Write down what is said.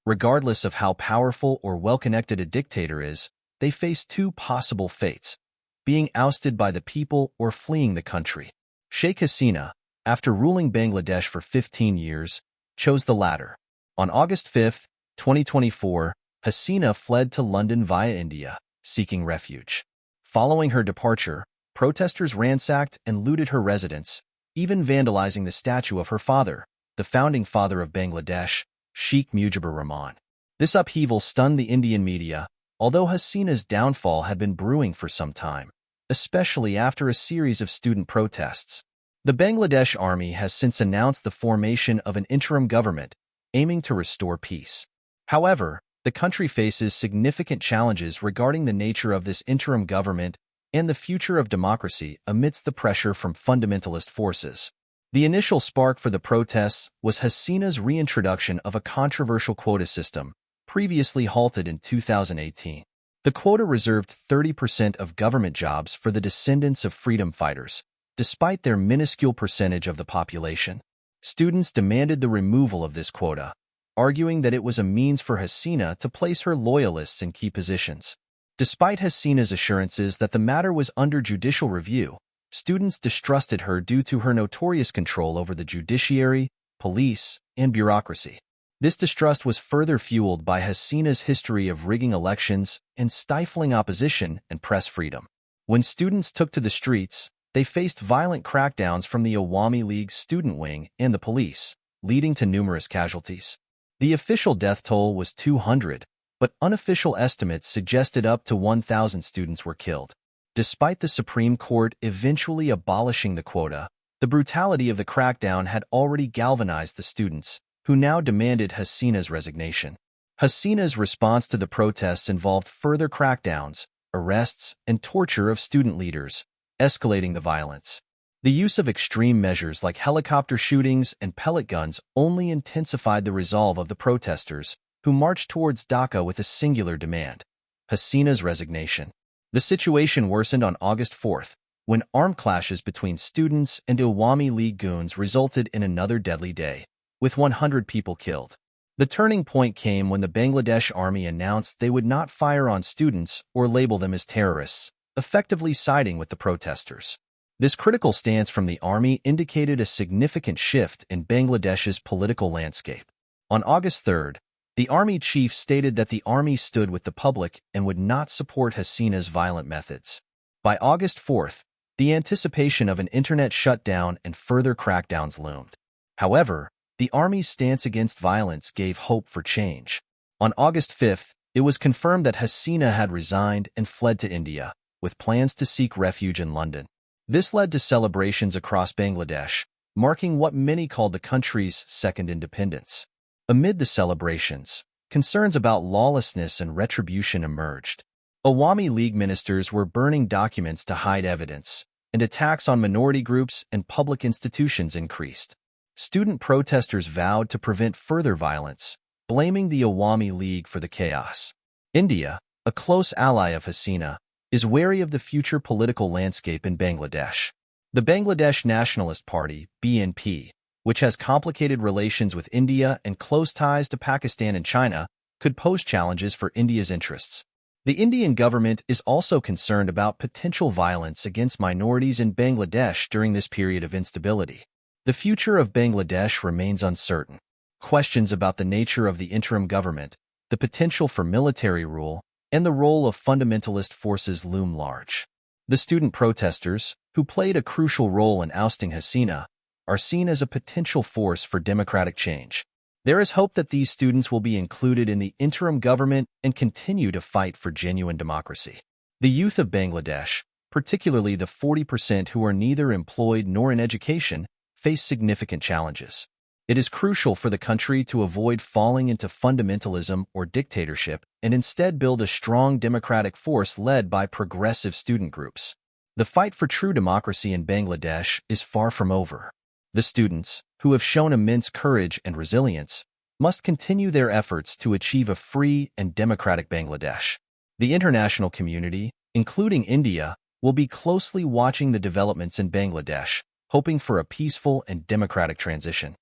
Regardless of how powerful or well-connected a dictator is, they face two possible fates: being ousted by the people or fleeing the country. Sheikh Hasina, after ruling Bangladesh for 15 years, chose the latter. On August 5, 2024, Hasina fled to London via India, seeking refuge. Following her departure, protesters ransacked and looted her residence, even vandalizing the statue of her father, the founding father of Bangladesh, Sheikh Mujibur Rahman. This upheaval stunned the Indian media, although Hasina's downfall had been brewing for some time, especially after a series of student protests. The Bangladesh army has since announced the formation of an interim government, aiming to restore peace. However, the country faces significant challenges regarding the nature of this interim government and the future of democracy amidst the pressure from fundamentalist forces. The initial spark for the protests was Hasina's reintroduction of a controversial quota system, previously halted in 2018. The quota reserved 30% of government jobs for the descendants of freedom fighters, despite their minuscule percentage of the population. Students demanded the removal of this quota, arguing that it was a means for Hasina to place her loyalists in key positions. Despite Hasina's assurances that the matter was under judicial review, students distrusted her due to her notorious control over the judiciary, police, and bureaucracy. This distrust was further fueled by Hasina's history of rigging elections and stifling opposition and press freedom. When students took to the streets, they faced violent crackdowns from the Awami League's student wing and the police, leading to numerous casualties. The official death toll was 200, but unofficial estimates suggested up to 1,000 students were killed. Despite the Supreme Court eventually abolishing the quota, the brutality of the crackdown had already galvanized the students, who now demanded Hasina's resignation. Hasina's response to the protests involved further crackdowns, arrests, and torture of student leaders, escalating the violence. The use of extreme measures like helicopter shootings and pellet guns only intensified the resolve of the protesters, who marched towards Dhaka with a singular demand: Hasina's resignation. The situation worsened on August 4, when armed clashes between students and Awami League goons resulted in another deadly day, with 100 people killed. The turning point came when the Bangladesh army announced they would not fire on students or label them as terrorists, effectively siding with the protesters. This critical stance from the army indicated a significant shift in Bangladesh's political landscape. On August 3rd, the army chief stated that the army stood with the public and would not support Hasina's violent methods. By August 4th, the anticipation of an internet shutdown and further crackdowns loomed. However, the army's stance against violence gave hope for change. On August 5th, it was confirmed that Hasina had resigned and fled to India, with plans to seek refuge in London. This led to celebrations across Bangladesh, marking what many called the country's second independence. Amid the celebrations, concerns about lawlessness and retribution emerged. Awami League ministers were burning documents to hide evidence, and attacks on minority groups and public institutions increased. Student protesters vowed to prevent further violence, blaming the Awami League for the chaos. India, a close ally of Hasina, is wary of the future political landscape in Bangladesh. The Bangladesh Nationalist Party, BNP, which has complicated relations with India and close ties to Pakistan and China, could pose challenges for India's interests. The Indian government is also concerned about potential violence against minorities in Bangladesh during this period of instability. The future of Bangladesh remains uncertain. Questions about the nature of the interim government, the potential for military rule, and the role of fundamentalist forces loom large. The student protesters, who played a crucial role in ousting Hasina, are seen as a potential force for democratic change. There is hope that these students will be included in the interim government and continue to fight for genuine democracy. The youth of Bangladesh, particularly the 40% who are neither employed nor in education, face significant challenges. It is crucial for the country to avoid falling into fundamentalism or dictatorship and instead build a strong democratic force led by progressive student groups. The fight for true democracy in Bangladesh is far from over. The students, who have shown immense courage and resilience, must continue their efforts to achieve a free and democratic Bangladesh. The international community, including India, will be closely watching the developments in Bangladesh, hoping for a peaceful and democratic transition.